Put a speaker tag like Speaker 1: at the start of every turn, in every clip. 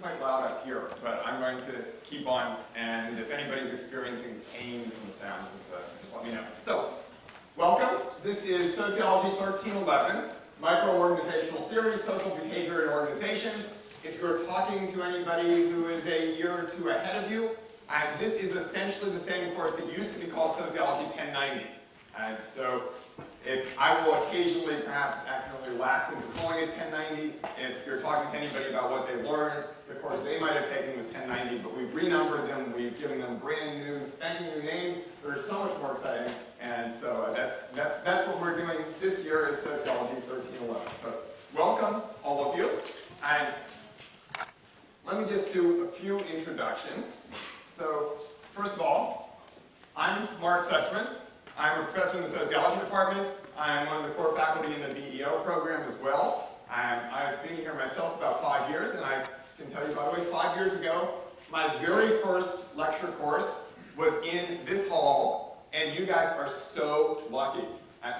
Speaker 1: quite loud up here, but I'm going to keep on, and if anybody's experiencing pain from the sound, just let me know. So, welcome. This is Sociology 1311, Microorganizational Theory, Social Behavior in Organizations. If you're talking to anybody who is a year or two ahead of you, this is essentially the same course that used to be called Sociology 1090. And so, if I will occasionally perhaps accidentally lapse into calling it 1090, if you're talking to anybody about what they learned, the course they might have taken was 1090, but we've renumbered them, we've given them brand new, spanking new names that are so much more exciting, and so that's what we're doing this year is Sociology 1311. So welcome, all of you, and let me just do a few introductions. So first of all, I'm Mark Suchman. I'm a professor in the sociology department. I'm one of the core faculty in the BEO program as well. I've been here myself about 5 years, and I can tell you, by the way, 5 years ago, my very first lecture course was in this hall, and you guys are so lucky.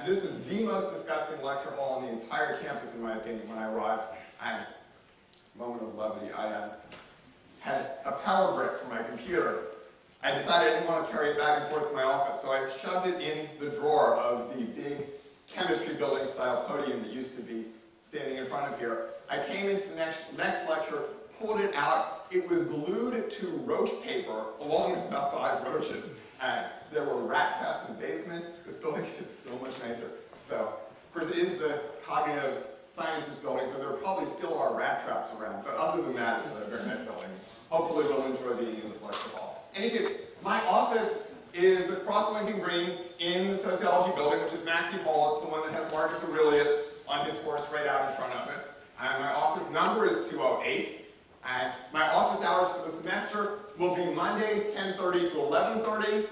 Speaker 1: This was the most disgusting lecture hall on the entire campus, in my opinion, when I arrived. Moment of levity, I had a power brick for my computer. I decided I didn't want to carry it back and forth to my office, so I shoved it in the drawer of the big chemistry building style podium that used to be standing in front of here. I came into the next lecture, pulled it out. It was glued to roach paper along with about 5 roaches. There were rat traps in the basement. This building is so much nicer. So, of course, it is the cognitive sciences building, so there probably still are rat traps around. But other than that, it's a very nice building. Hopefully we'll enjoy being in this lecture hall. In any case, my office is across Lincoln Green in the sociology building, which is Maxey Hall. It's the one that has Marcus Aurelius on his horse right out in front of it. And my office number is 208. And my office hours for the semester will be Mondays 10:30 to 11:30,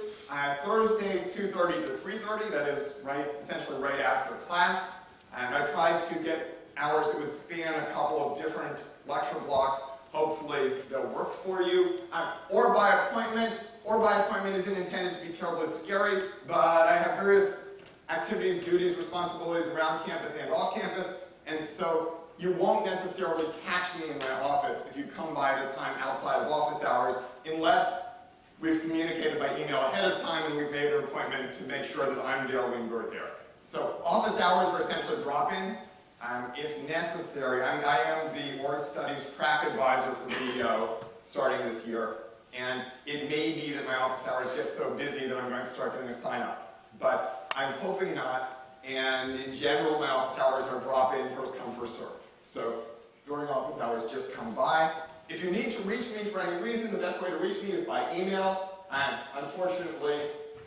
Speaker 1: Thursdays 2:30 to 3:30. That is essentially right after class. And I tried to get hours that would span a couple of different lecture blocks. Hopefully they'll work for you, or by appointment. Or by appointment isn't intended to be terribly scary, but I have various activities, duties, responsibilities around campus and off campus, and so you won't necessarily catch me in my office if you come by at a time outside of office hours, unless we've communicated by email ahead of time and we've made an appointment to make sure that I'm there when you're there. So office hours are essentially drop-in. If necessary, I am the Org Studies track advisor for BEO starting this year, and it may be that my office hours get so busy that I'm going to start doing a sign-up. But I'm hoping not, and in general, my office hours are drop-in, first come, first serve. So during office hours, just come by. If you need to reach me for any reason, the best way to reach me is by email. Unfortunately,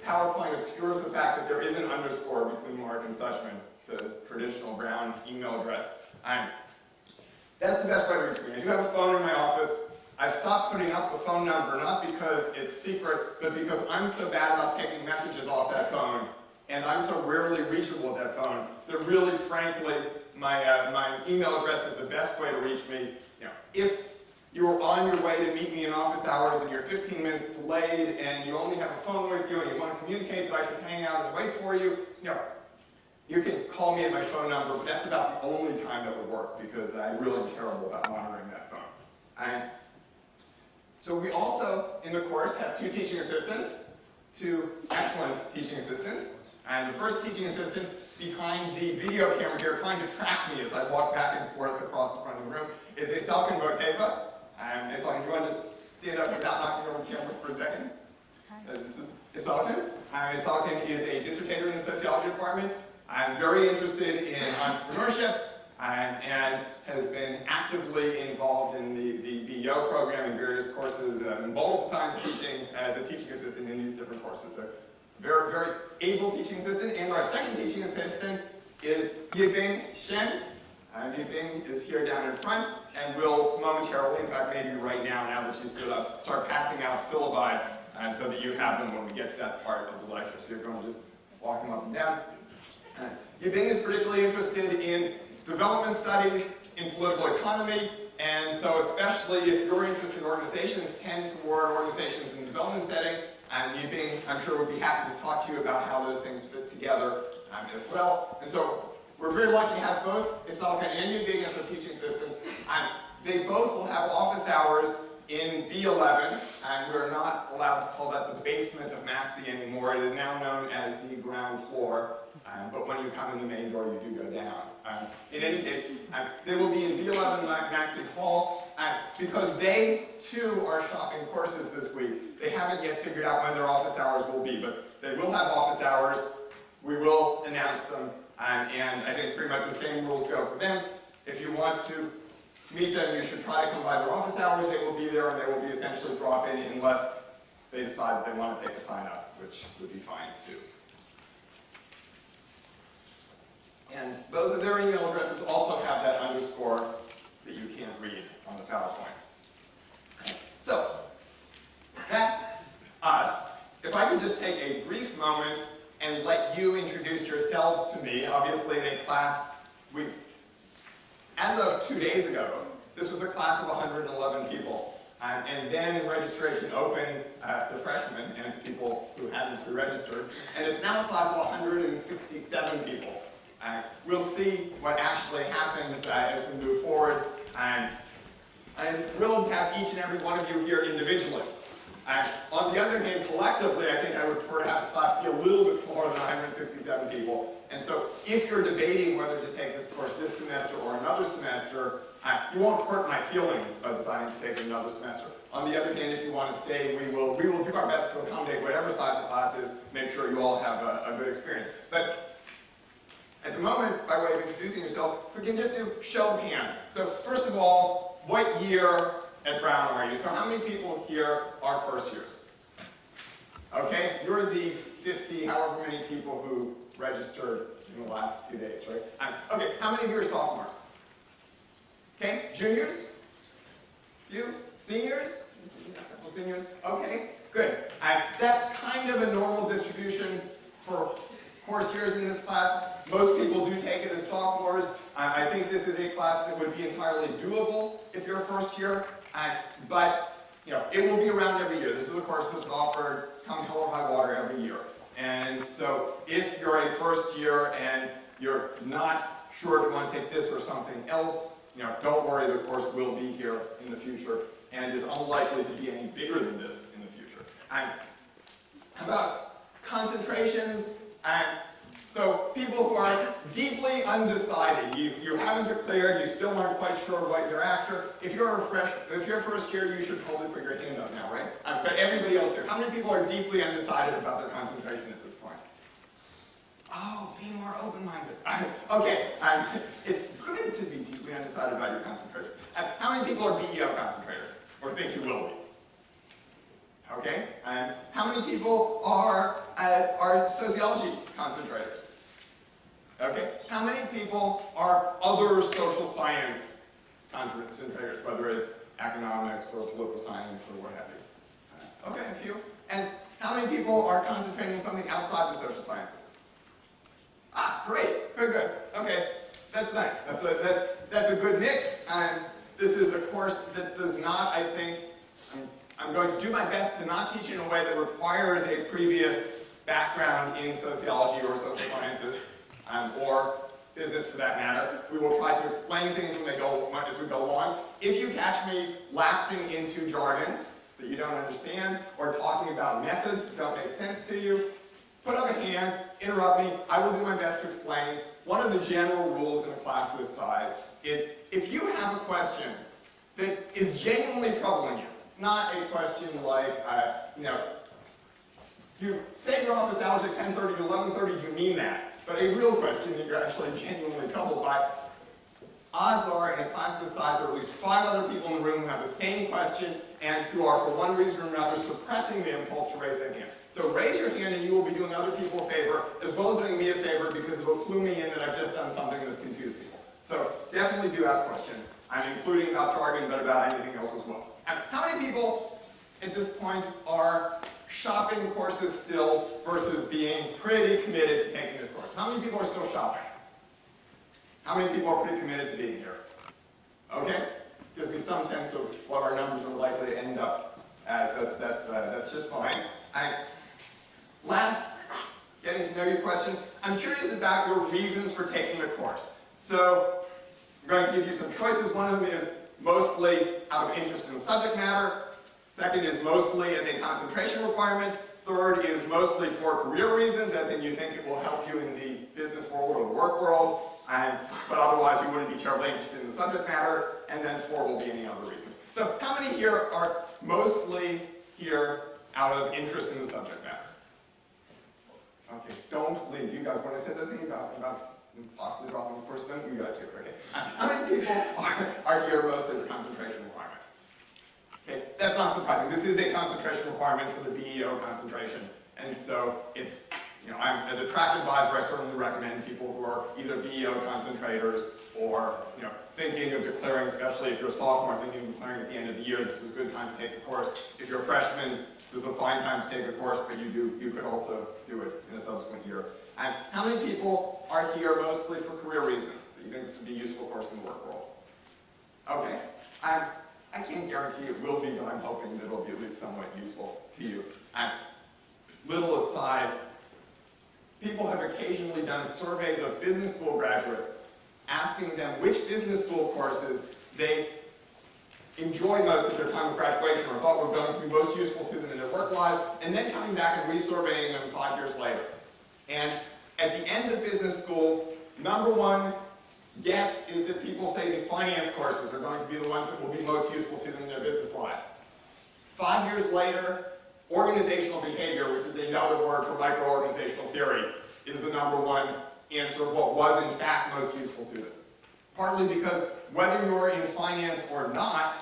Speaker 1: PowerPoint obscures the fact that there is an underscore between Mark and Suchman. It's a traditional brown email address. That's the best way to reach me. I do have a phone in my office. I've stopped putting up the phone number, not because it's secret, but because I'm so bad about taking messages off that phone, and I'm so rarely reachable with that phone, that really, frankly, my email address is the best way to reach me. If you are on your way to meet me in office hours and you're 15 minutes delayed and you only have a phone with you and you want to communicate that I should hang out and wait for you, you can call me at my phone number, but that's about the only time that would work because I'm really terrible about monitoring that phone. So we also, in the course, have 2 teaching assistants, 2 excellent teaching assistants. And the first teaching assistant behind the video camera here, trying to track me as I walk back and forth across the front of the room, is Esalkin Boteva. Esalkin, do you want to just stand up without knocking over the camera for a second? This is Esalkin. Esalkin is a dissertator in the sociology department. I'm very interested in entrepreneurship and has been actively involved in the BEO program in various courses, multiple times teaching as a teaching assistant in these different courses. So very, very able teaching assistant. And our second teaching assistant is Yibing Shen. Yibing is here down in front and will momentarily, in fact maybe right now that she stood up, start passing out syllabi so that you have them when we get to that part of the lecture. So you're going to just walk them up and down. Yibing is particularly interested in development studies, in political economy, and so especially if your interest in organizations tend toward organizations in the development setting, Yibing, I'm sure, would be happy to talk to you about how those things fit together as well. And so we're very lucky to have both Esalkin and Yibing as our teaching assistants. they both will have office hours in B11, and we're not allowed to call that the basement of Maxey anymore. It is now known as the ground floor, but when you come in the main door, you do go down. In any case, they will be in B11 Maxey Hall, because they too are shopping courses this week. They haven't yet figured out when their office hours will be, but they will have office hours. We will announce them, and I think pretty much the same rules go for them. If you want to meet them, you should try to come by their office hours. They will be there, and they will be essentially drop-in unless they decide they want to take a sign-up, which would be fine too. And both of their email addresses also have that underscore that you can't read on the PowerPoint. So, that's us. If I could just take a brief moment and let you introduce yourselves to me. Obviously, in a class, as of 2 days ago, this was a class of 111 people. And then registration opened to freshmen and to people who hadn't pre-registered. And it's now a class of 167 people. We'll see what actually happens as we move forward. I'm thrilled to have each and every one of you here individually. On the other hand, collectively, I think I would prefer to have the class be a little bit smaller than 167 people. And so if you're debating whether to take this course this semester or another semester, you won't hurt my feelings by deciding to take another semester. On the other hand, if you want to stay, we will do our best to accommodate whatever size the class is, make sure you all have a good experience. But at the moment, by way of introducing yourselves, we can just do show of hands. So first of all, what year at Brown are you? So how many people here are first years? Okay, you're the 50, however many people who registered in the last 2 days, right? Okay, how many of you are sophomores? Okay, juniors? You? Seniors? A couple seniors? Okay, good. That's kind of a normal distribution for course years in this class. Most people do take it as sophomores. I think this is a class that would be entirely doable if you're a first year. But it will be around every year. This is a course that's offered come hell or high water every year. And so if you're a first year and you're not sure if you want to take this or something else, don't worry, the course will be here in the future and is unlikely to be any bigger than this in the future. How about concentrations? So people who are deeply undecided, you haven't declared, you still aren't quite sure what you're after. If you're first year, you should probably put your hand up now, right? But everybody else here, how many people are deeply undecided about their concentration at this point? Oh, be more open-minded. Okay, it's good to be deeply undecided about your concentration. How many people are BEO concentrators, or think you will be? Okay, how many people are sociology concentrators? Okay, how many people are other social science concentrators, whether it's economics or political science or what have you? Okay, a few. And how many people are concentrating on something outside the social sciences? Ah, great, good. Okay, that's nice. That's a good mix, and this is a course that does not, I think, I'm going to do my best to not teach in a way that requires a previous background in sociology or social sciences, or business for that matter. We will try to explain things as we go along. If you catch me lapsing into jargon that you don't understand, or talking about methods that don't make sense to you, put up a hand, interrupt me, I will do my best to explain. One of the general rules in a class this size is if you have a question that is genuinely troubling you, not a question like, you say your office hours at 10:30 to 11:30, do you mean that? But a real question that you're actually genuinely troubled by. Odds are, in a class this size, there are at least 5 other people in the room who have the same question and who are, for one reason or another, suppressing the impulse to raise their hand. So raise your hand and you will be doing other people a favor, as well as doing me a favor, because it will clue me in that I've just done something that's confused people. So definitely do ask questions. I'm including about jargon, but about anything else as well. How many people at this point are shopping courses still versus being pretty committed to taking this course? How many people are still shopping? How many people are pretty committed to being here? Okay, gives me some sense of what our numbers are likely to end up as. That's just fine. Last, getting to know your question. I'm curious about your reasons for taking the course. So I'm going to give you some choices. One of them is, mostly out of interest in the subject matter. Second is mostly as a concentration requirement. Third is mostly for career reasons, as in you think it will help you in the business world or the work world, but otherwise you wouldn't be terribly interested in the subject matter. And then 4 will be any other reasons. So how many here are mostly here out of interest in the subject matter? Okay, don't leave. You guys want to say that thing about possibly dropping the course? Don't you guys get okay? How many people are here mostly as a concentration requirement? Okay, that's not surprising. This is a concentration requirement for the BEO concentration. And so it's, as a track advisor, I certainly recommend people who are either BEO concentrators or, thinking of declaring, especially if you're a sophomore, thinking of declaring at the end of the year, this is a good time to take the course. If you're a freshman, this is a fine time to take the course, but you could also do it in a subsequent year. And how many people are here mostly for career reasons that you think this would be a useful course in the work world? Okay. I can't guarantee it will be, but I'm hoping that it'll be at least somewhat useful to you. Little aside, people have occasionally done surveys of business school graduates asking them which business school courses they enjoyed most of their time of graduation or thought were going to be most useful to them in their work lives, and then coming back and resurveying them 5 years later. And at the end of business school, number one guess is that people say the finance courses are going to be the ones that will be most useful to them in their business lives. 5 years later, organizational behavior, which is another word for microorganizational theory, is the number one answer of what was in fact most useful to them. Partly because whether you're in finance or not,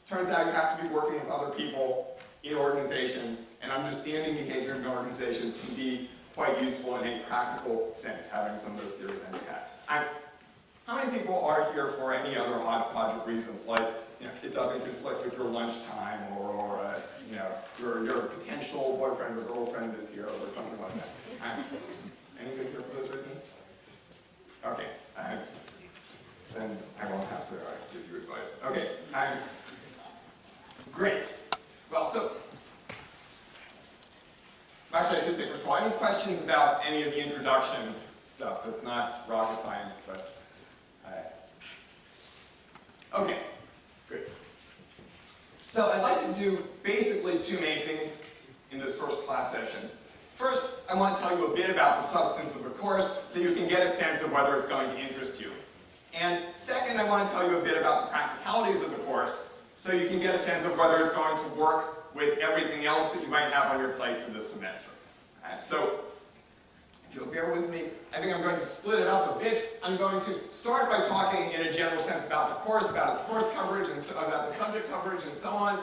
Speaker 1: turns out you have to be working with other people in organizations, and understanding behavior in organizations can be quite useful in a practical sense, having some of those theories intact. How many people are here for any other hodgepodge of reasons, like it doesn't conflict with your lunchtime, or your potential boyfriend or girlfriend is here, or something like that? Anybody here for those reasons? Okay, then I won't have to give you advice. Okay, great. Well, so, actually I should say, first of all, any questions about any of the introduction stuff? It's not rocket science, but, okay, great. So I'd like to do basically 2 main things in this first class session. First, I want to tell you a bit about the substance of the course so you can get a sense of whether it's going to interest you. And second, I want to tell you a bit about the practicalities of the course so you can get a sense of whether it's going to work with everything else that you might have on your plate for this semester. So, if you'll bear with me, I think I'm going to split it up a bit. I'm going to start by talking in a general sense about the course, about its course coverage, and about the subject coverage, and so on.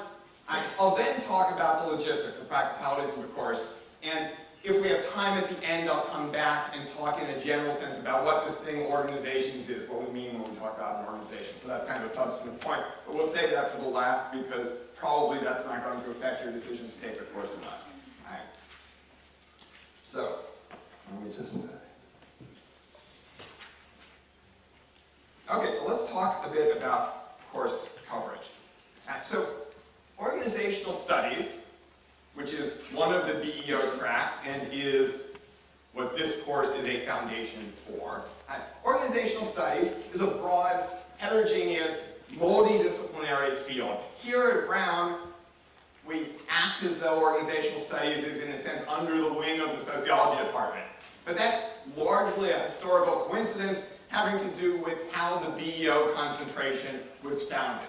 Speaker 1: I'll then talk about the logistics, the practicalities of the course. And if we have time at the end, I'll come back and talk in a general sense about what this thing organizations is, what we mean when we talk about an organization. So that's kind of a substantive point. But we'll save that for the last because probably that's not going to affect your decision to take the course or not. All right. So, let me just... Okay, so let's talk a bit about course coverage. So, organizational studies, which is one of the BEO tracks and is what this course is a foundation for. Organizational studies is a broad, heterogeneous, multidisciplinary field. Here at Brown, we act as though organizational studies is, in a sense, under the wing of the sociology department. But that's largely a historical coincidence having to do with how the BEO concentration was founded.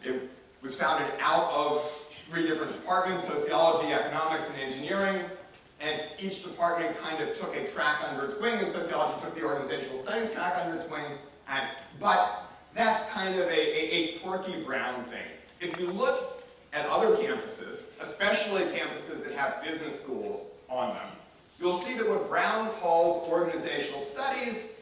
Speaker 1: It was founded out of 3 different departments: sociology, economics, and engineering. And each department kind of took a track under its wing, and sociology took the organizational studies track under its wing. But that's kind of a quirky Brown thing. If you look at other campuses, especially campuses that have business schools on them, you'll see that what Brown calls organizational studies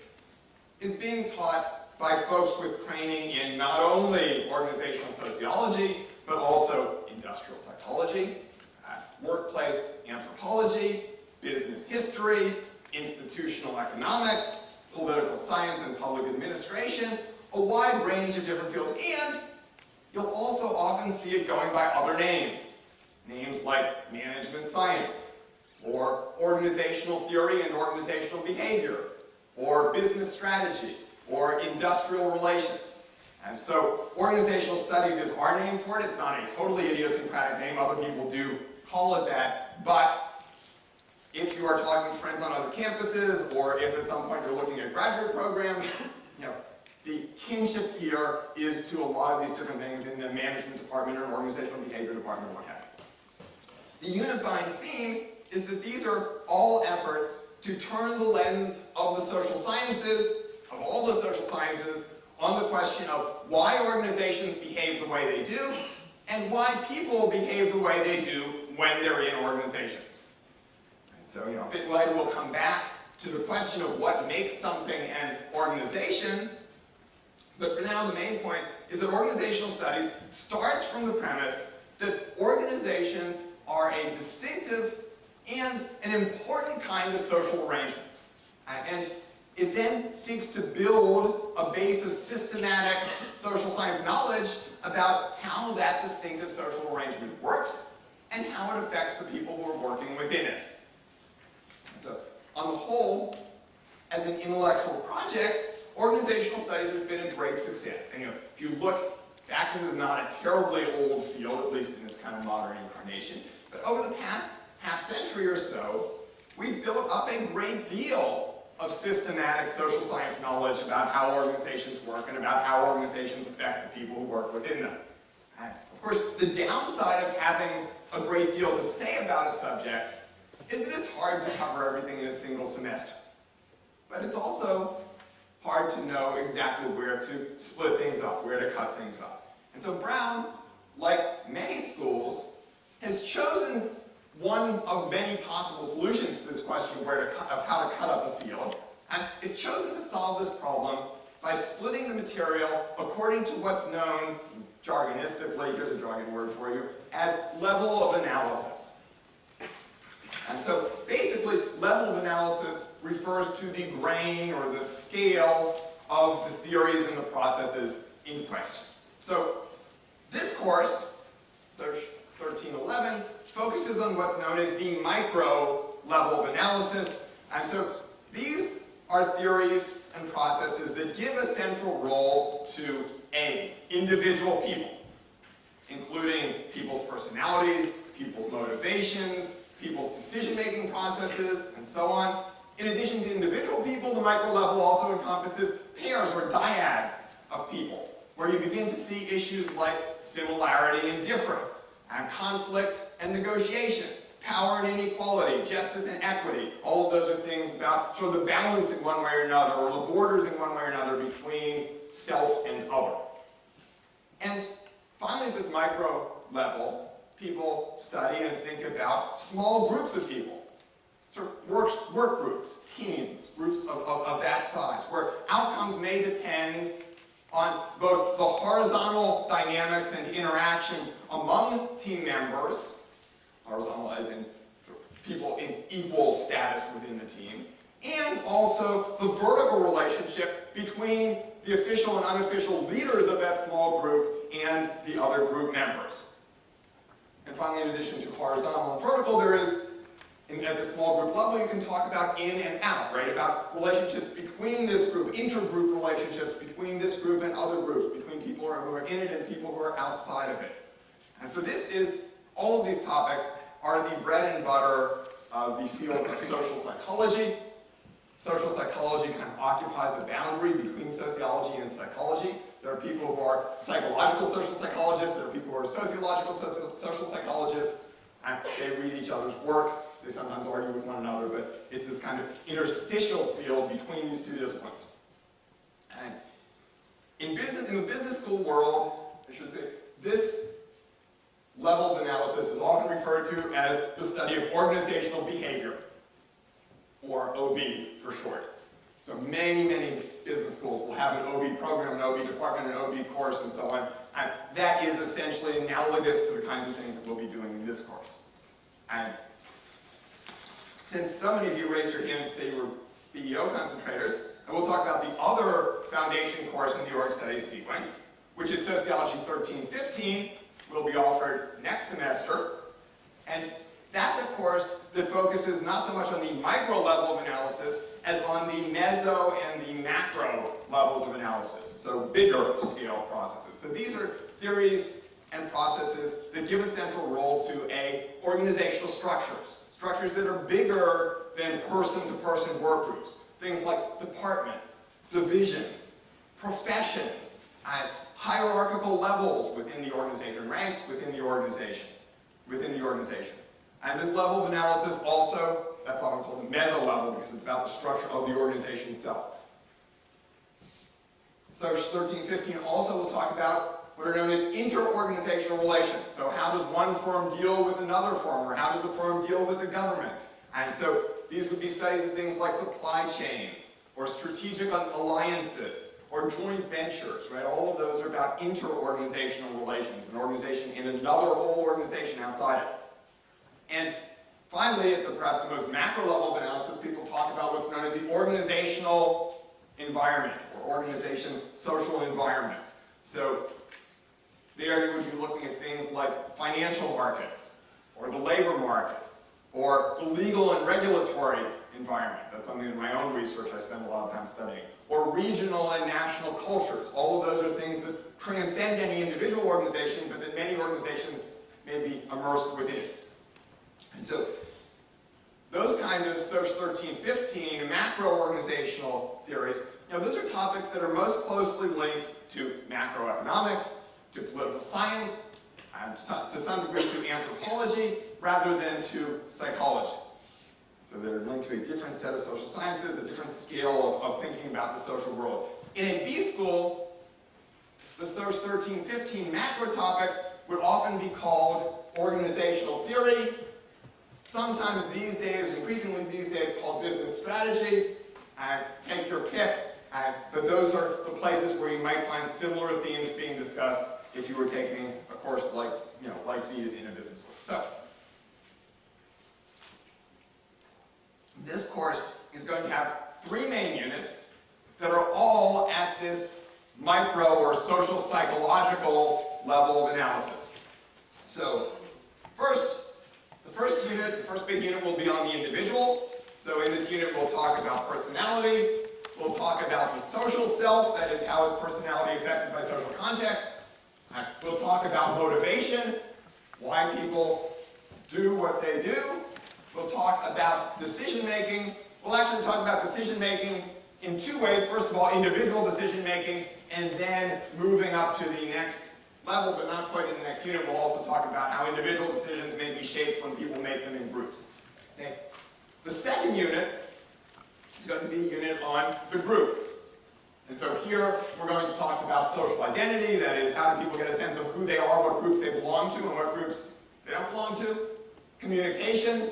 Speaker 1: is being taught by folks with training in not only organizational sociology, but also industrial psychology, workplace anthropology, business history, institutional economics, political science and public administration, a wide range of different fields. And you'll also often see it going by other names. Names like management science, or organizational theory and organizational behavior, or business strategy, or industrial relations. And so organizational studies is our name for it. It's not a totally idiosyncratic name. Other people do call it that. But if you are talking to friends on other campuses, or if at some point you're looking at graduate programs, the kinship here is to a lot of these different things in the management department or organizational behavior department, what have you. The unifying theme is that these are all efforts to turn the lens of the social sciences, of all the social sciences, on the question of why organizations behave the way they do, and why people behave the way they do when they're in organizations. And so, a bit later we'll come back to the question of what makes something an organization, but for now the main point is that organizational studies starts from the premise that organizations are a distinctive and an important kind of social arrangement. And it then seeks to build a base of systematic social science knowledge about how that distinctive social arrangement works and how it affects the people who are working within it. And so, on the whole, as an intellectual project, organizational studies has been a great success. And if you look back, this is not a terribly old field, at least in its kind of modern incarnation, but over the past half-century or so, we've built up a great deal of systematic social science knowledge about how organizations work and about how organizations affect the people who work within them. And of course, the downside of having a great deal to say about a subject is that it's hard to cover everything in a single semester. But it's also hard to know exactly where to split things up, where to cut things up. And so Brown, like many schools, has chosen one of many possible solutions to this question of how to cut up a field. And it's chosen to solve this problem by splitting the material according to what's known, jargonistically, here's a jargon word for you, as level of analysis. And so basically, level of analysis refers to the grain or the scale of the theories and the processes in question. So this course, Search 1311, focuses on what's known as the micro level of analysis. And so these are theories and processes that give a central role to individual people, including people's personalities, people's motivations, people's decision-making processes, and so on. In addition to individual people, the micro level also encompasses pairs or dyads of people, where you begin to see issues like similarity and difference, and conflict and negotiation, power and inequality, justice and equity. All of those are things about sort of the balance in one way or another, or the borders in one way or another between self and other. And finally, at this micro level, people study and think about small groups of people, sort of work groups, teams, groups of that size, where outcomes may depend on both the horizontal dynamics and interactions among team members, horizontal as in people in equal status within the team, and also the vertical relationship between the official and unofficial leaders of that small group and the other group members. And finally, in addition to horizontal and vertical, there is, at the small group level, you can talk about in and out, right? About relationships between this group, intergroup relationships between this group and other groups, between people who are in it and people who are outside of it. And so all of these topics are the bread and butter of the field of social psychology. Social psychology kind of occupies the boundary between sociology and psychology. There are people who are psychological social psychologists, there are people who are sociological social psychologists, and they read each other's work. They sometimes argue with one another, but it's this kind of interstitial field between these two disciplines. And in the business school world, I should say, this level of analysis is often referred to as the study of organizational behavior, or OB for short. So many business schools will have an OB program, an OB department, an OB course, and so on. And that is essentially analogous to the kinds of things that we'll be doing in this course. And since so many of you raised your hand and say you were BEO concentrators, I will talk about the other foundation course in the org studies sequence, which is Sociology 1315, will be offered next semester. And That's a course that focuses not so much on the micro level of analysis as on the meso and the macro levels of analysis, so bigger scale processes. So these are theories and processes that give a central role to organizational structures, structures that are bigger than person-to-person work groups, things like departments, divisions, professions, at hierarchical levels within the organization, ranks within the organization. And this level of analysis also, that's often called the meso level because it's about the structure of the organization itself. So 1315 also will talk about what are known as inter-organizational relations. So how does one firm deal with another firm, or how does a firm deal with the government? And so these would be studies of things like supply chains, or strategic alliances, or joint ventures, right? All of those are about inter-organizational relations, an organization in another whole organization outside it. And finally, at perhaps the most macro level of analysis, people talk about what's known as the organizational environment, or organizations' social environments. So there you would be looking at things like financial markets, or the labor market, or the legal and regulatory environment. That's something in my own research I spend a lot of time studying. Or regional and national cultures. All of those are things that transcend any individual organization, but that many organizations may be immersed within. And so those kind of Social 1315 macro-organizational theories, those are topics that are most closely linked to macroeconomics, to political science, and to some degree to anthropology, rather than to psychology. So they're linked to a different set of social sciences, a different scale of thinking about the social world. In a B school, the Social 1315 macro topics would often be called organizational theory, sometimes these days, increasingly these days, called business strategy. Take your pick, but those are the places where you might find similar themes being discussed if you were taking a course like these in a business school. So, this course is going to have 3 main units that are all at this micro or social psychological level of analysis. So, the first big unit will be on the individual. So in this unit we'll talk about personality, we'll talk about the social self, that is how is personality affected by social context. We'll talk about motivation, why people do what they do. We'll talk about decision-making. We'll actually talk about decision-making in 2 ways. First of all, individual decision-making, and then moving up to the next level, but not quite in the next unit. We'll also talk about how individual decisions may be shaped when people make them in groups. Okay. The second unit is going to be a unit on the group. And so here we're going to talk about social identity, that is, how do people get a sense of who they are, what groups they belong to, and what groups they don't belong to. Communication,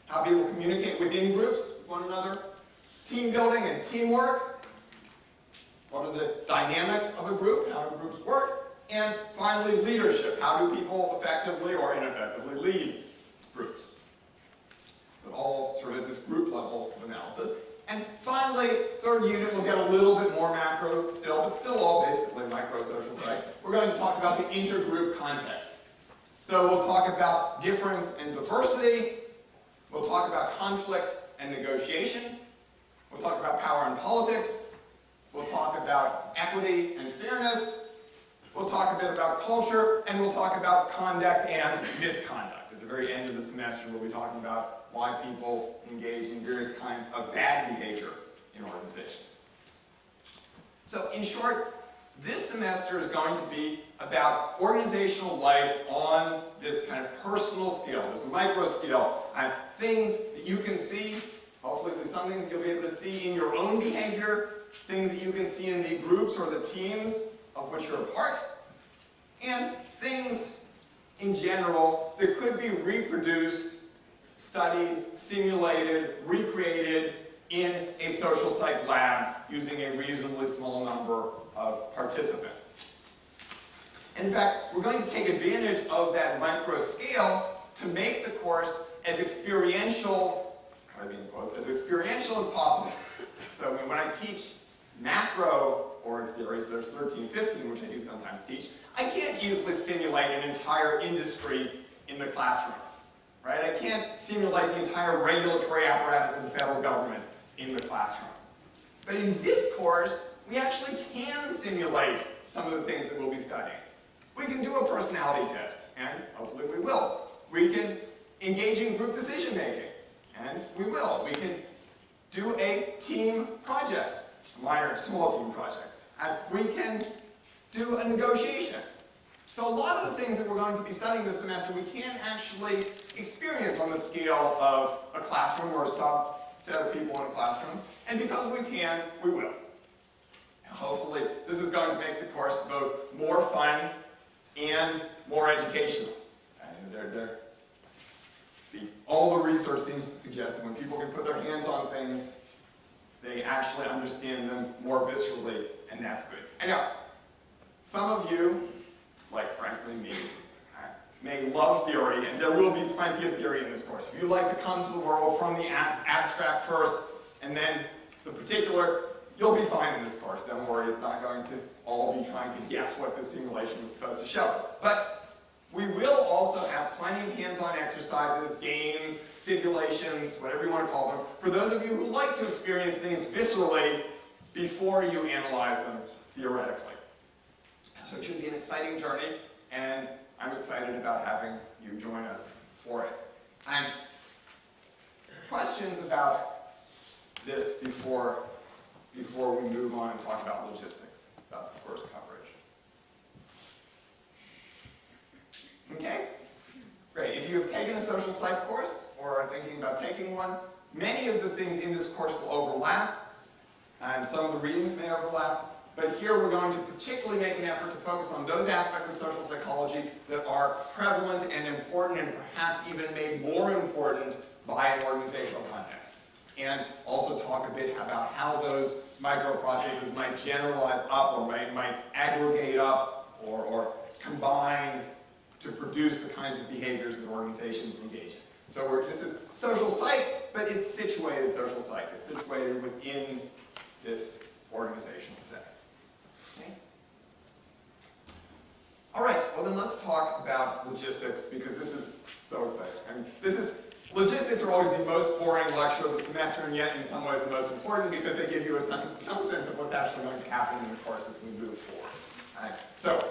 Speaker 1: how people communicate within groups with one another. Team building and teamwork. What are the dynamics of a group, how do groups work? And finally, leadership. How do people effectively or ineffectively lead groups? But all sort of at this group level of analysis. And finally, third unit will get a little bit more macro still, but still all basically micro-social psych. We're going to talk about the intergroup context. So we'll talk about difference and diversity. We'll talk about conflict and negotiation. We'll talk about power and politics. We'll talk about equity and fairness. We'll talk a bit about culture, and we'll talk about conduct and misconduct. At the very end of the semester, we'll be talking about why people engage in various kinds of bad behavior in organizations. So in short, this semester is going to be about organizational life on this kind of personal scale, this micro scale, and things that you can see, hopefully there's some things you'll be able to see in your own behavior, things that you can see in the groups or the teams of which you're a part, and things in general that could be reproduced, studied, simulated, recreated in a social psych lab using a reasonably small number of participants. In fact, we're going to take advantage of that micro scale to make the course as experiential, as experiential as possible. So when I teach macro org theory, so there's 1315, which I do sometimes teach, I can't easily simulate an entire industry in the classroom. right? I can't simulate the entire regulatory apparatus of the federal government in the classroom. But in this course, we actually can simulate some of the things that we'll be studying. We can do a personality test, and hopefully we will. We can engage in group decision making, and we will. We can do a team project, a minor, small team project. And we can do a negotiation. So a lot of the things that we're going to be studying this semester, we can actually experience on the scale of a classroom or a subset of people in a classroom. And because we can, we will. Hopefully, this is going to make the course both more fun and more educational. All the research seems to suggest that when people can put their hands on things, they actually understand them more viscerally, and that's good. I know, some of you, like frankly me, may love theory, and there will be plenty of theory in this course. If you like to come to the world from the abstract first, and then the particular, you'll be fine in this course. Don't worry, it's not going to all be trying to guess what this simulation is supposed to show. But we will also have plenty of hands-on exercises, games, simulations, whatever you want to call them, for those of you who like to experience things viscerally before you analyze them theoretically. So it should be an exciting journey, and I'm excited about having you join us for it. And questions about this before we move on and talk about logistics, about the course coverage. Okay? Great. If you have taken a social psych course or are thinking about taking one, many of the things in this course will overlap, and some of the readings may overlap, but here we're going to particularly make an effort to focus on those aspects of social psychology that are prevalent and important and perhaps even made more important by an organizational context. And also talk a bit about how those microprocesses might generalize up or might aggregate up or combine to produce the kinds of behaviors that organizations engage in. So this is social psych, but it's situated social psych. It's situated within this organizational setting. Okay? All right, well then let's talk about logistics, because this is so exciting. I mean, logistics are always the most boring lecture of the semester, and yet in some ways the most important, because they give you some sense of what's actually going to happen in the course as we move forward. All right, so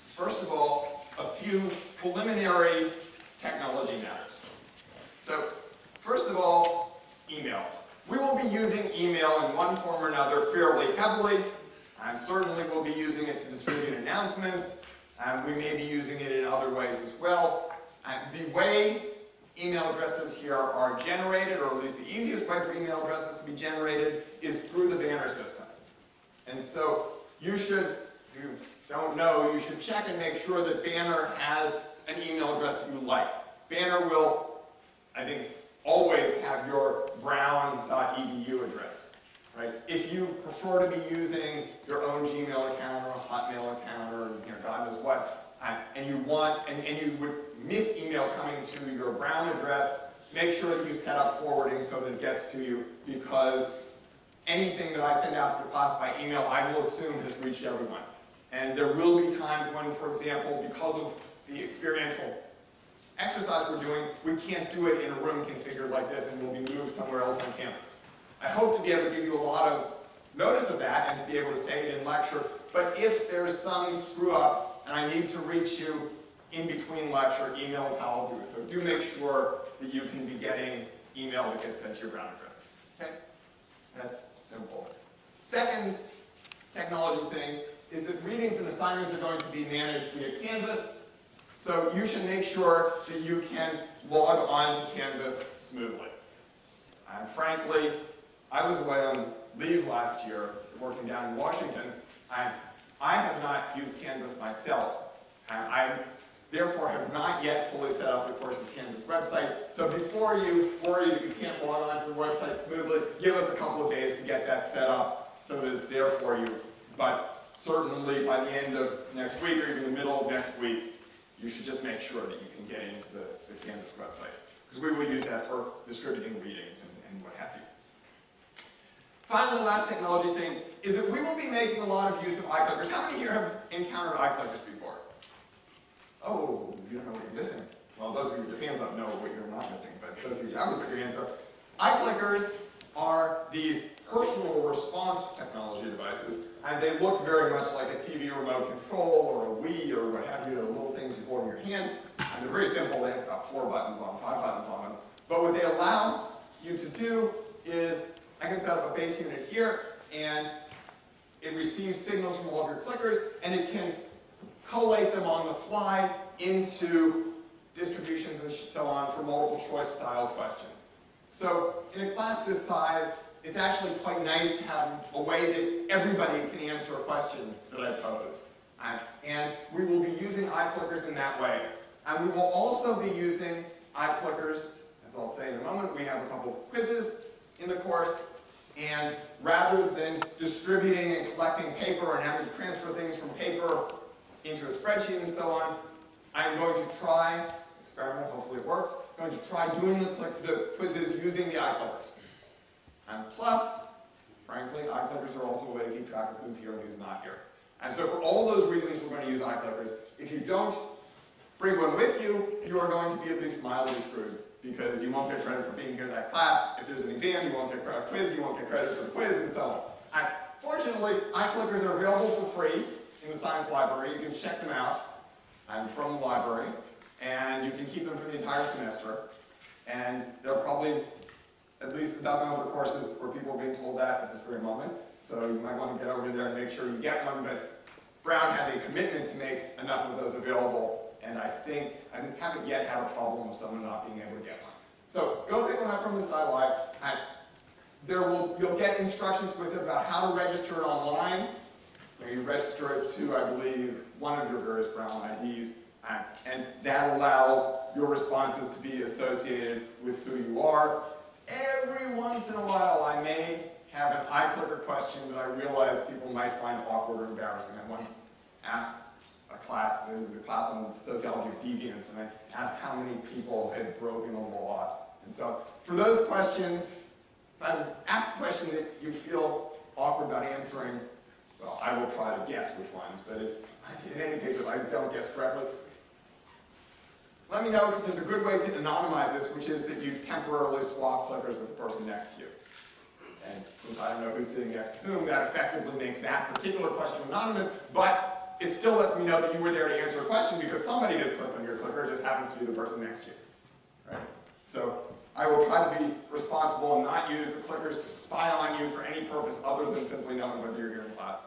Speaker 1: first of all, a few preliminary technology matters. So first of all, email. We will be using email in one form or another fairly heavily. Certainly we'll be using it to distribute announcements. We may be using it in other ways as well. The way email addresses here are generated, or at least the easiest way for email addresses to be generated, is through the banner system. And so you should, if you don't know, you should check and make sure that Banner has an email address that you like. Banner will, I think, always have your brown.edu address, right? If you prefer to be using your own Gmail account or a Hotmail account or God knows what, and you would miss email coming to your brown address, make sure that you set up forwarding so that it gets to you, because anything that I send out to the class by email, I will assume has reached everyone. And there will be times when, for example, because of the experiential exercise we're doing, we can't do it in a room configured like this and we'll be moved somewhere else on campus. I hope to be able to give you a lot of notice of that and to be able to say it in lecture, but if there's some screw up and I need to reach you in between lecture, email is how I'll do it. So do make sure that you can be getting email that gets sent to your ground address. Okay? That's simple. Second technology thing is that readings and assignments are going to be managed via Canvas. So you should make sure that you can log on to Canvas smoothly. And frankly, I was away on leave last year, working down in Washington. I have not used Canvas myself. And I, therefore, have not yet fully set up the course's Canvas website. So before you worry that you can't log on to the website smoothly, give us a couple of days to get that set up so that it's there for you. But certainly by the end of next week or even the middle of next week, you should just make sure that you can get into the Canvas website, because we will use that for distributing readings and what have you. Finally, the last technology thing is that we will be making a lot of use of iClickers. How many here have encountered iClickers before? Oh, you don't know what you're missing. well, those of you with your hands up know what you're not missing, but those of you who haven't put your hands up, iClickers are these personal response technology devices, and they look very much like a TV remote control or a Wii or what have you, the little things you hold in your hand, and they're very simple. They have about 4 buttons on, 5 buttons on them. But what they allow you to do is, I can set up a base unit here, and it receives signals from all of your clickers, and it can collate them on the fly into distributions and so on for multiple choice style questions. So in a class this size, it's actually quite nice to have a way that everybody can answer a question that I pose. And we will be using iClickers in that way. And we will also be using iClickers, as I'll say in a moment. We have a couple of quizzes in the course. And rather than distributing and collecting paper and having to transfer things from paper into a spreadsheet and so on, I'm going to try, experiment, hopefully it works, I'm going to try doing the quizzes using the iClickers. And plus, frankly, iClickers are also a way to keep track of who's here and who's not here. And so for all those reasons, we're going to use iClickers. If you don't bring one with you, you are going to be at least mildly screwed, because you won't get credit for being here in that class. If there's an exam, you won't get credit for a quiz, you won't get credit for the quiz, and so on. And fortunately, iClickers are available for free in the science library. You can check them out from the library, and you can keep them for the entire semester. And there are probably at least a dozen other courses where people are being told that at this very moment. So you might want to get over there and make sure you get one, but Brown has a commitment to make enough of those available, and I haven't yet had a problem of someone not being able to get one. So go pick one up from the sidelight. You'll get instructions with it about how to register it online. You register it to, I believe, one of your various Brown IDs, and that allows your responses to be associated with who you are. Every once in a while, I may have an iClicker question that I realize people might find awkward or embarrassing. I once asked a class, it was a class on sociology of deviance, and I asked how many people had broken the law. And so for those questions, if I ask a question that you feel awkward about answering, well, I will try to guess which ones, but in any case, if I don't guess correctly, let me know, because there's a good way to anonymize this, which is that you temporarily swap clickers with the person next to you. And since I don't know who's sitting next to whom, that effectively makes that particular question anonymous, but it still lets me know that you were there to answer a question because somebody has clicked on your clicker, it just happens to be the person next to you. Right? So I will try to be responsible and not use the clickers to spy on you for any purpose other than simply knowing whether you're here in class.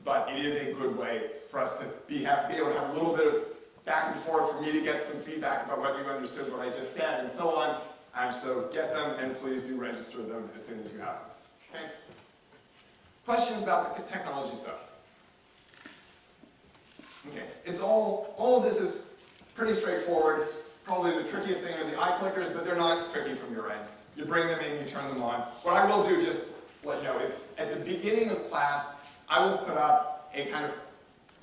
Speaker 1: But it is a good way for us to be able to have a little bit of back and forth for me to get some feedback about whether you understood what I just said and so on. And so get them, and please do register them as soon as you have them. Okay? Questions about the technology stuff? Okay, it's all of this is pretty straightforward. Probably the trickiest thing are the iClickers, but they're not tricky from your end. You bring them in, you turn them on. What I will do, just to let you know, is at the beginning of class, I will put up a kind of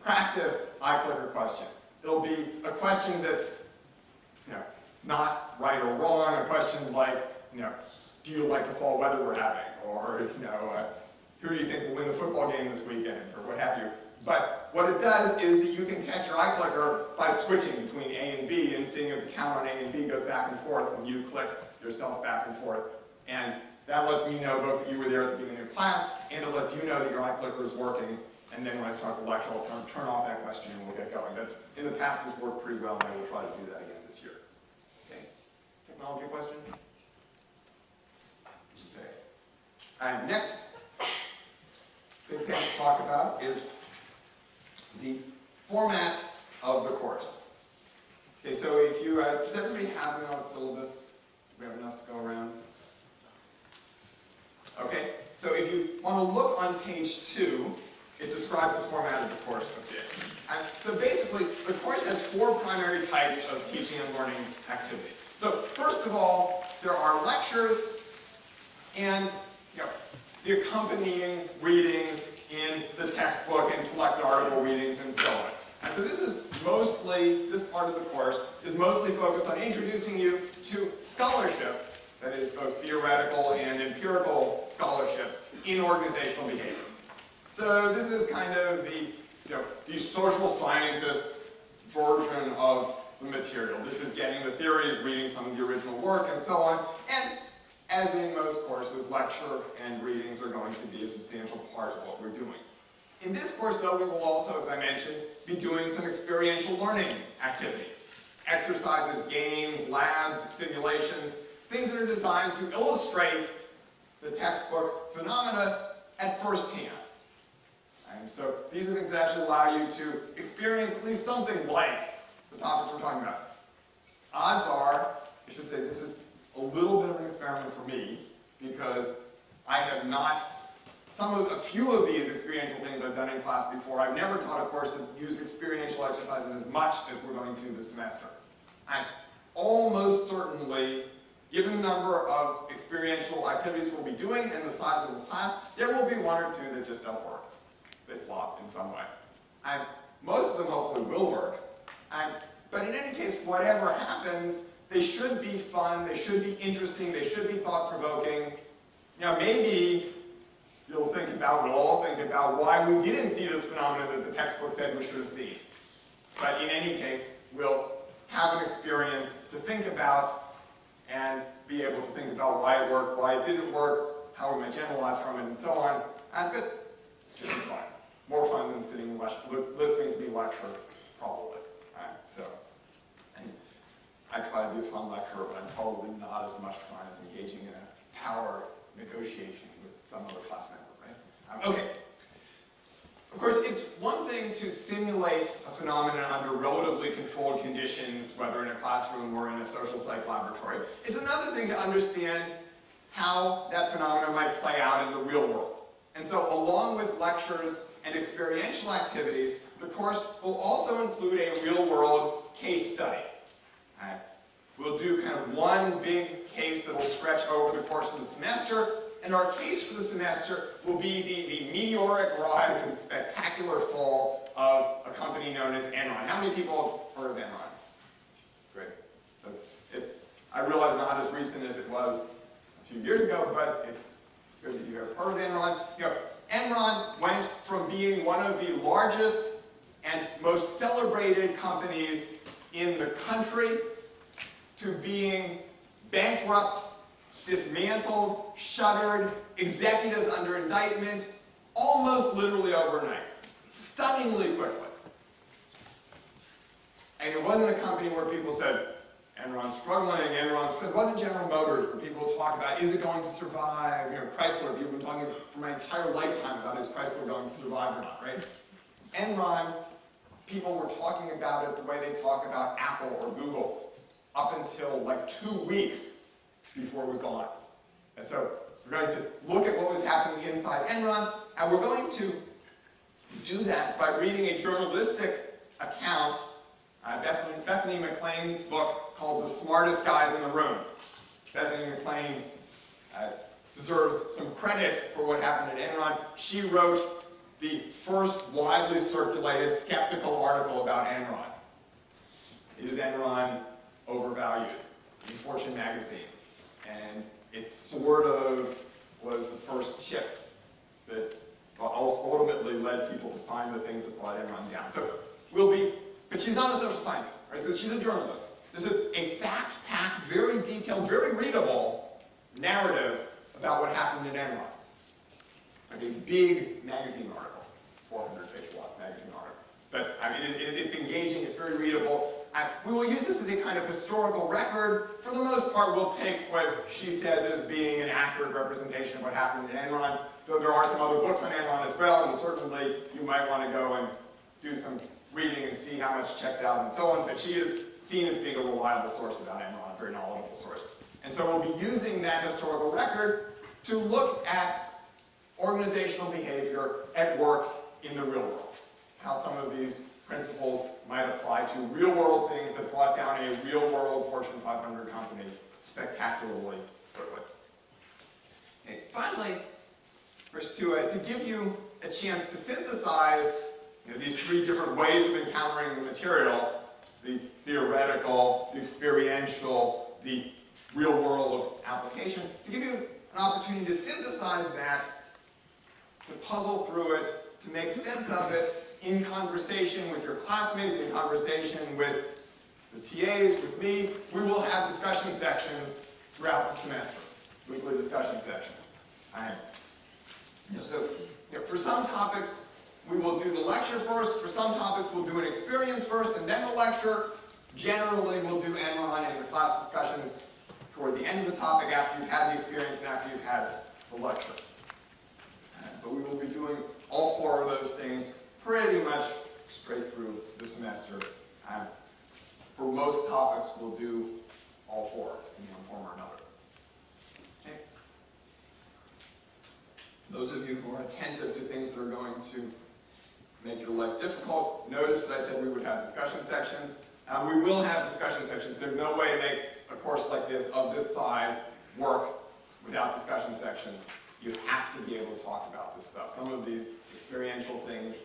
Speaker 1: practice iClicker question. It'll be a question that's, not right or wrong, a question like, do you like the fall weather we're having? Or, who do you think will win the football game this weekend? Or what have you. But what it does is that you can test your iClicker by switching between A and B and seeing if the count on A and B goes back and forth when you click yourself back and forth. And that lets me know both that you were there at the beginning of class, and it lets you know that your iClicker is working. And then when I start the lecture, I'll turn off that question and we'll get going. That's, in the past, has worked pretty well, and I will try to do that again this year. Okay? Technology questions? Okay. And next big thing to talk about is the format of the course. Okay, so if you, does everybody have an syllabus? Do we have enough to go around? Okay, so if you want to look on page 2, it describes the format of the course a bit. And so basically, the course has 4 primary types of teaching and learning activities. So first of all, there are lectures and the accompanying readings in the textbook and selected article readings and so on. And so this part of the course is mostly focused on introducing you to scholarship, that is both theoretical and empirical scholarship in organizational behavior. So this is kind of the social scientists' version of the material. This is getting the theories, reading some of the original work, and so on. And as in most courses, lecture and readings are going to be a substantial part of what we're doing. In this course, though, we will also, as I mentioned, be doing some experiential learning activities. Exercises, games, labs, simulations, things that are designed to illustrate the textbook phenomena at first hand. And so these are things that actually allow you to experience at least something like the topics we're talking about. Odds are, I should say this is a little bit of an experiment for me, because I have not, a few of these experiential things I've done in class before. I've never taught a course that used experiential exercises as much as we're going to this semester. I'm almost certainly, given the number of experiential activities we'll be doing and the size of the class, there will be one or two that just don't work. They flop in some way. Most of them hopefully will work. But in any case, whatever happens, they should be fun, they should be interesting, they should be thought-provoking. Now maybe you'll think about, we'll all think about why we didn't see this phenomenon that the textbook said we should have seen. But in any case, we'll have an experience to think about and be able to think about why it worked, why it didn't work, how we might generalize from it, and so on. But it should be fun. More fun than sitting listening to me lecture, probably. So I try to be a fun lecturer, but I'm probably not as much fun as engaging in a power negotiation with some other class member, right? Okay. Of course, it's one thing to simulate a phenomenon under relatively controlled conditions, whether in a classroom or in a social psych laboratory. It's another thing to understand how that phenomenon might play out in the real world. And so along with lectures and experiential activities, the course will also include a real-world case study. We'll do kind of one big case that will stretch over the course of the semester, and our case for the semester will be the meteoric rise and spectacular fall of a company known as Enron. How many people have heard of Enron? Great. It's, I realize, not as recent as it was a few years ago, but it's good that you have heard of Enron. Enron went from being one of the largest and most celebrated companies in the country to being bankrupt, dismantled, shuttered, executives under indictment, almost literally overnight, stunningly quickly. And it wasn't a company where people said, Enron's struggling, it wasn't General Motors where people talk about, is it going to survive? Chrysler, people have been talking for my entire lifetime about, is Chrysler going to survive or not, right? Enron, people were talking about it the way they talk about Apple or Google up until like 2 weeks before it was gone. And so we're going to look at what was happening inside Enron, and we're going to do that by reading a journalistic account, Bethany McLean's book called The Smartest Guys in the Room. Bethany McLean deserves some credit for what happened at Enron. She wrote the first widely circulated skeptical article about Enron. Is Enron overvalued? In Fortune magazine. And it sort of was the first chip that ultimately led people to find the things that brought Enron down. So but she's not a social scientist, right? So she's a journalist. This is a fact-packed, very detailed, very readable narrative about what happened in Enron. It's like a big magazine article, 400-page magazine article. But I mean, it's engaging, it's very readable. We will use this as a kind of historical record. For the most part, we'll take what she says as being an accurate representation of what happened in Enron, though there are some other books on Enron as well, and certainly you might want to go and do some reading and see how much checks out and so on, but she is seen as being a reliable source about Enron, a very knowledgeable source. And so we'll be using that historical record to look at organizational behavior at work in the real world, how some of these principles might apply to real-world things that brought down a real-world Fortune 500 company spectacularly quickly. Okay, finally, to give you a chance to synthesize these three different ways of encountering the material, the theoretical, the experiential, the real-world application, to give you an opportunity to synthesize that, to puzzle through it, to make sense of it, in conversation with your classmates, in conversation with the TAs, with me. We will have discussion sections throughout the semester, weekly discussion sections. For some topics, we will do the lecture first. For some topics, we'll do an experience first and then the lecture. Generally, we'll do Enron and the class discussions toward the end of the topic after you've had the experience and after you've had the lecture. But we will be doing all four of those things pretty much straight through the semester. For most topics, we'll do all four in one form or another. Okay. Those of you who are attentive to things that are going to make your life difficult, notice that I said we would have discussion sections. We will have discussion sections. There's no way to make a course like this, of this size, work without discussion sections. You have to be able to talk about this stuff. Some of these experiential things,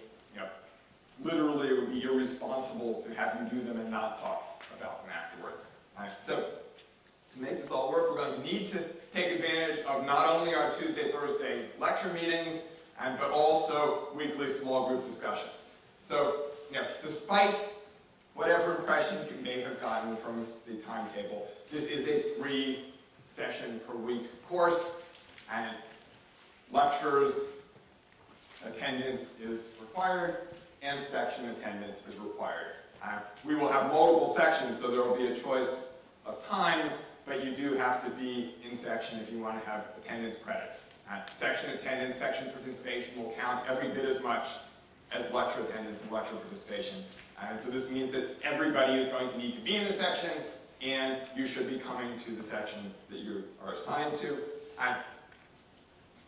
Speaker 1: literally it would be irresponsible to have you do them and not talk about them afterwards. So, to make this all work, we're going to need to take advantage of not only our Tuesday, Thursday lecture meetings, but also weekly small group discussions. So, despite whatever impression you may have gotten from the timetable, this is a 3-session per week course, and lectures attendance is required, and section attendance is required. We will have multiple sections, so there will be a choice of times, but you do have to be in section if you want to have attendance credit. Section attendance, section participation will count every bit as much as lecture attendance and lecture participation. And so this means that everybody is going to need to be in the section, and you should be coming to the section that you are assigned to.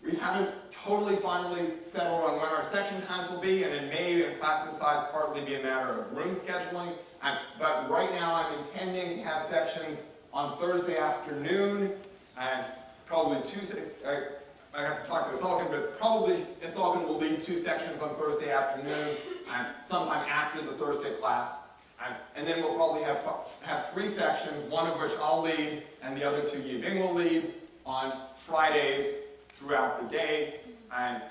Speaker 1: We haven't totally finally settled on when our section times will be, and it may, in classes size, partly be a matter of room scheduling. But right now I'm intending to have sections on Thursday afternoon, and probably Tuesday. I have to talk to Isalkin, but probably Isalkin will lead 2 sections on Thursday afternoon, sometime after the Thursday class. And then we'll probably have 3 sections, one of which I'll lead, and the other 2 Yibing will lead, on Fridays throughout the day. And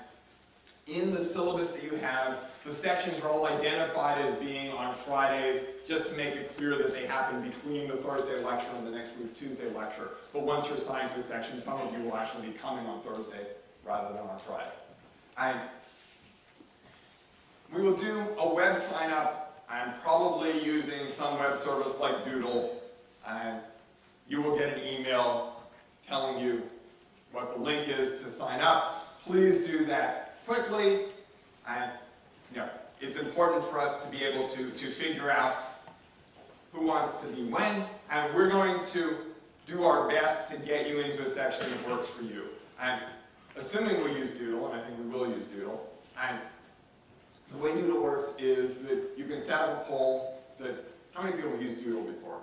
Speaker 1: in the syllabus that you have, the sections are all identified as being on Fridays, just to make it clear that they happen between the Thursday lecture and the next week's Tuesday lecture. But once you're assigned to a section, some of you will actually be coming on Thursday rather than on Friday. We will do a web sign up. I'm probably using some web service like Doodle. You will get an email telling you what the link is to sign up. Please do that quickly. It's important for us to be able to figure out who wants to be when, and we're going to do our best to get you into a section that works for you. Assuming we use Doodle, and I think we will use Doodle, the way Doodle works is that you can set up a poll that, how many people have used Doodle before?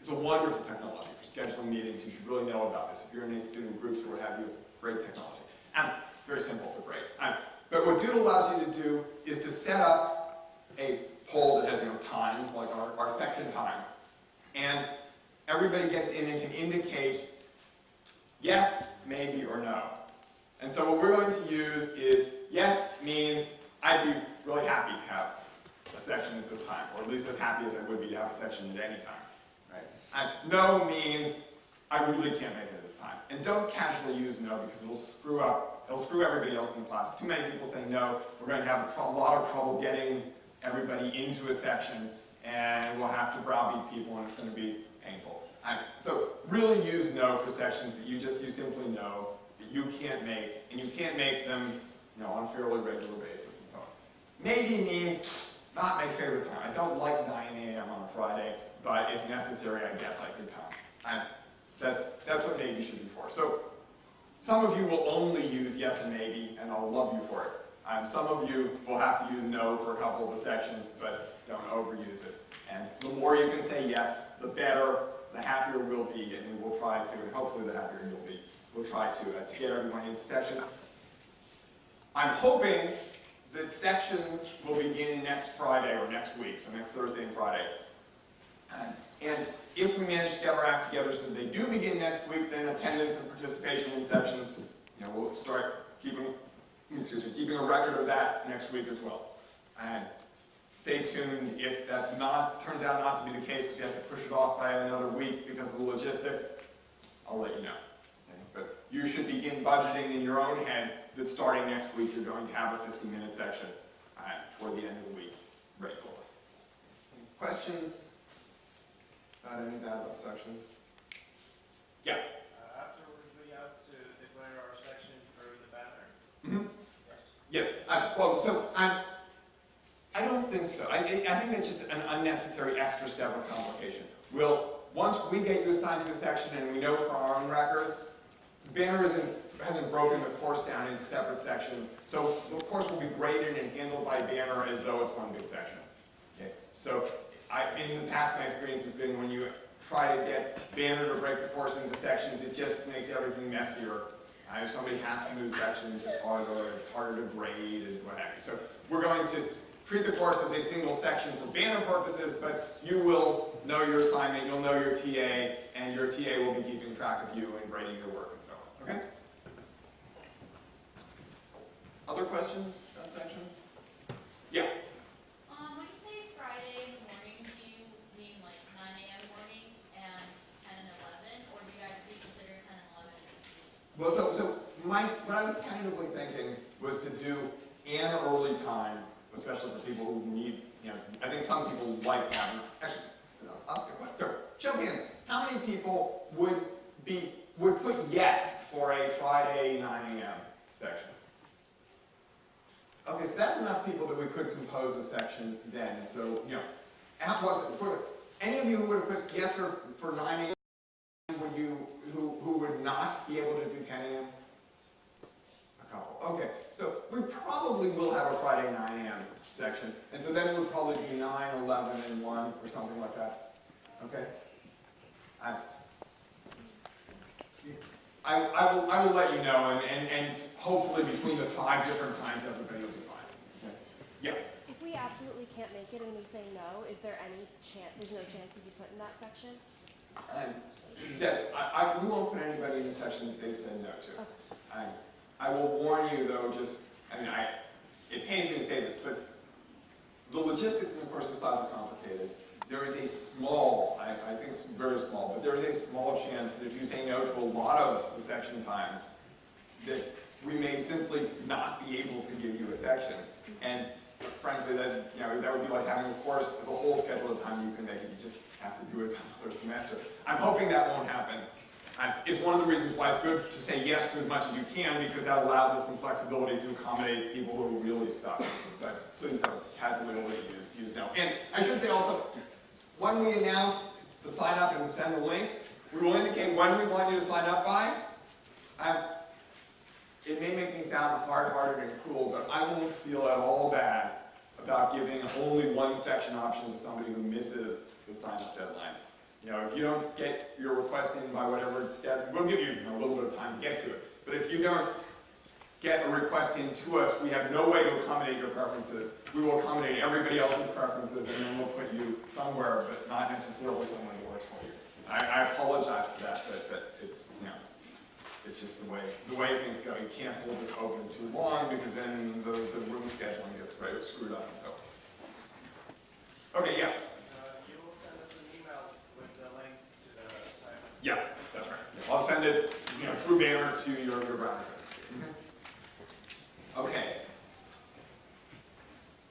Speaker 1: It's a wonderful technology for scheduling meetings. You should really know about this. If you're in any student groups or what have you, great technology. Very simple, but great. But what Doodle allows you to do is to set up a poll that has times, like our section times. And everybody gets in and can indicate yes, maybe, or no. And so what we're going to use is yes means I'd be really happy to have a section at this time, or at least as happy as I would be to have a section at any time. Right? No means I really can't make it at this time. And don't casually use no, because it'll screw everybody else in the class. If too many people say no, we're going to have a lot of trouble getting everybody into a section, and we'll have to browbeat people, and it's going to be painful. So really use no for sections that you simply know that you can't make, and you can't make them on a fairly regular basis and so on. Maybe means not my favorite time. I don't like 9 a.m. on a Friday, but if necessary, I guess I could come. That's what maybe should be for. So some of you will only use yes and maybe, and I'll love you for it. Some of you will have to use no for a couple of the sections, but don't overuse it. And the more you can say yes, the better, the happier we'll be, and we will try to, and hopefully the happier you'll be, we'll try to get everyone into sections. I'm hoping that sections will begin next Friday or next week, so next Thursday and Friday. And if we manage to get our act together so that they do begin next week, then attendance and participation in sections, we'll start keeping a record of that next week as well. And stay tuned if that's turns out not to be the case because you have to push it off by another week because of the logistics. I'll let you know. Okay? But you should begin budgeting in your own head that starting next week you're going to have a 50-minute section toward the end of the week regularly. Questions about any of that about sections? Yeah?
Speaker 2: Afterwards, we have to declare our section for the banner.
Speaker 1: Mm-hmm. Yes. Well, so I don't think so. I think that's just an unnecessary extra step of complication. Once we get you assigned to a section and we know from our own records, banner hasn't broken the course down into separate sections, so the course will be graded and handled by banner as though it's one big section. Okay. So in the past, my experience has been when you try to get banner to break the course into sections, it just makes everything messier. If somebody has to move sections, it's harder to grade and what have you. So we're going to treat the course as a single section for banner purposes, but you will know your assignment, you'll know your TA, and your TA will be keeping track of you and grading your work and so on. Okay? Other questions about sections? Yeah?
Speaker 3: When you say Friday morning, do you mean like 9 a.m. morning and 10 and 11, or do you guys consider 10 and 11?
Speaker 1: Well, so what I was tentatively thinking was to do an early time, especially for people who need, I think some people like having, actually, Oscar, what? So, show hands. How many people would put yes for a Friday 9 a.m. section? Okay, so that's enough people that we could compose a section then. So, any of you who would have put yes for 9 a.m., who would not be able to do 10 a.m.? A couple. Okay, so we probably will have a Friday 9 a.m. section, and so then it would probably be 9, 11, and 1, or something like that. Okay? I will let you know, and hopefully between the 5 different times, everybody will be fine. Okay? Yeah?
Speaker 4: If we absolutely can't make it and we say no, is there any chance, there's no chance you'd be put in that section?
Speaker 1: We won't put anybody in the section that they said no to.
Speaker 4: Okay.
Speaker 1: I will warn you though, it pains me to say this, but the logistics, and of course the slides are complicated. There is a small, I think it's very small, but there is a small chance that if you say no to a lot of the section times, that we may simply not be able to give you a section. And frankly, that would be like having a course as a whole schedule of time you can make it. You just have to do it some other semester. I'm hoping that won't happen. It's one of the reasons why it's good to say yes to as much as you can, because that allows us some flexibility to accommodate people who are really stuck. But please don't calculately use no. And I should say also, when we announce the sign up and send the link, we will indicate when we want you to sign up by. It may make me sound hard-hearted and cruel, but I won't feel at all bad about giving only one section option to somebody who misses the sign-up deadline. If you don't get your request in by whatever, we'll give you a little bit of time to get to it. But if you don't get a request in to us, we have no way to accommodate your preferences. We will accommodate everybody else's preferences, and then we'll put you somewhere, but not necessarily somewhere that works for you. I apologize for that, but it's, it's just the way things go. You can't hold this open too long because then the room scheduling gets screwed up and so on. Okay, yeah.
Speaker 2: You will send us an email with the link to the assignment.
Speaker 1: Yeah, that's right. I'll send it, through banner to your browser address. Okay.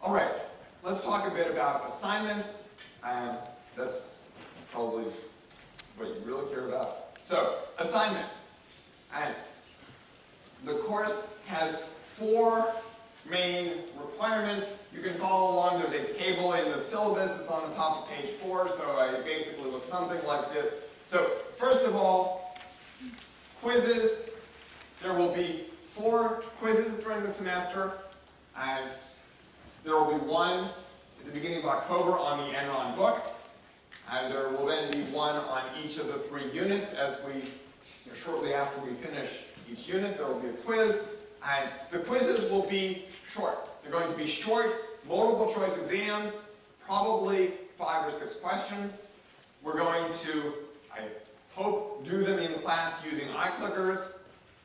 Speaker 1: All right. Let's talk a bit about assignments. That's probably what you really care about. So, assignments. And the course has 4 main requirements. You can follow along. There's a table in the syllabus. It's on the top of page 4, so it basically looks something like this. So, first of all, quizzes. There will be 4 quizzes during the semester, and there will be one at the beginning of October on the Enron book, and there will then be one on each of the 3 units as we shortly after we finish each unit, there will be a quiz, and the quizzes will be short. They're going to be short, multiple choice exams, probably 5 or 6 questions. We're going to, I hope, do them in class using iClickers.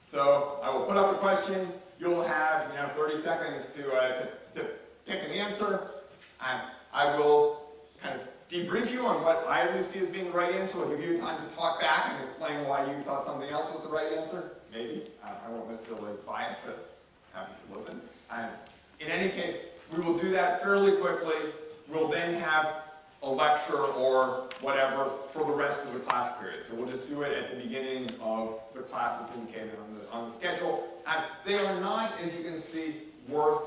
Speaker 1: So I will put up the question. You'll have 30 seconds to pick an answer. I will kind of debrief you on what I at least see as being the right answer. I'll give you time to talk back and explain why you thought something else was the right answer. Maybe. I won't necessarily buy it, but happy to listen. In any case, we will do that fairly quickly. We'll then have a lecture or whatever for the rest of the class period. So we'll just do it at the beginning of the class that's indicated on the schedule. They are not, as you can see, worth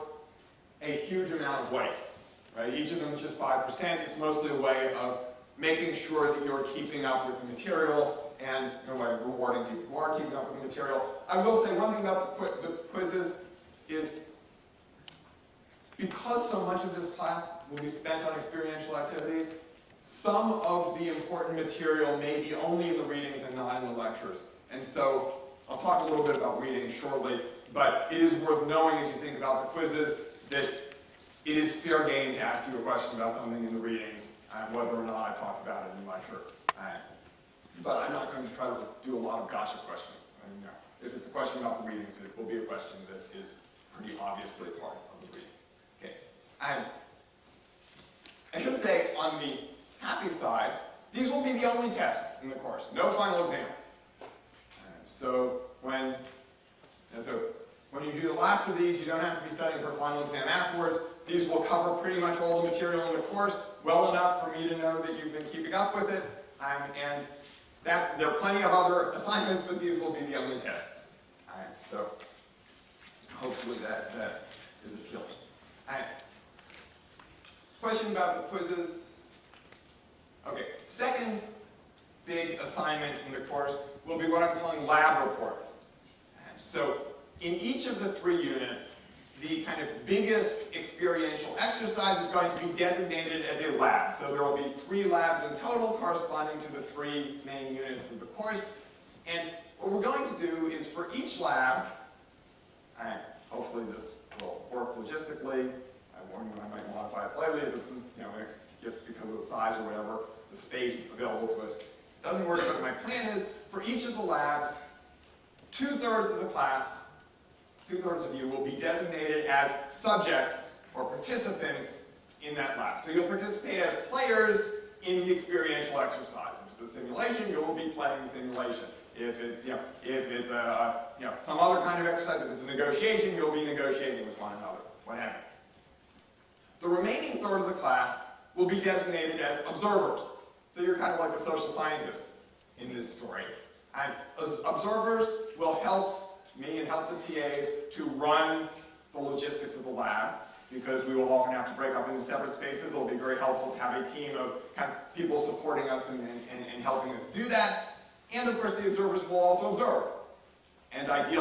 Speaker 1: a huge amount of weight. Right? Each of them is just 5%. It's mostly a way of making sure that you're keeping up with the material and in a way rewarding people who are keeping up with the material. I will say one thing about the quizzes is because so much of this class will be spent on experiential activities, some of the important material may be only in the readings and not in the lectures. And so I'll talk a little bit about reading shortly, but it is worth knowing as you think about the quizzes that it is fair game to ask you a question about something in the readings, whether or not I talk about it in the lecture. But I'm not going to try to do a lot of gotcha questions. If it's a question about the readings, it will be a question that is pretty obviously part of the reading. Okay. I should say, on the happy side, these will be the only tests in the course. No final exam. So when you do the last of these, you don't have to be studying for a final exam afterwards. These will cover pretty much all the material in the course well enough for me to know that you've been keeping up with it. And there are plenty of other assignments, but these will be the only tests. So hopefully that is appealing. Question about the quizzes. Okay, second big assignment in the course will be what I'm calling lab reports. So in each of the 3 units, the kind of biggest experiential exercise is going to be designated as a lab. So there will be 3 labs in total corresponding to the 3 main units of the course. And what we're going to do is for each lab, hopefully this will work logistically. I warn you, I might modify it slightly if it's, if because of the size or whatever, the space available to us doesn't work. But my plan is for each of the labs, 2/3 of the class, 2/3 of you will be designated as subjects or participants in that lab. So you'll participate as players in the experiential exercise. If it's a simulation, you will be playing the simulation. If it's, some other kind of exercise, if it's a negotiation, you'll be negotiating with one another, what have you. The remaining third of the class will be designated as observers. So you're kind of like the social scientists in this story. And observers will help me and help the TAs to run the logistics of the lab, because we will often have to break up into separate spaces. It'll be very helpful to have a team of kind of people supporting us and helping us do that. And of course, the observers will also observe. And ideally,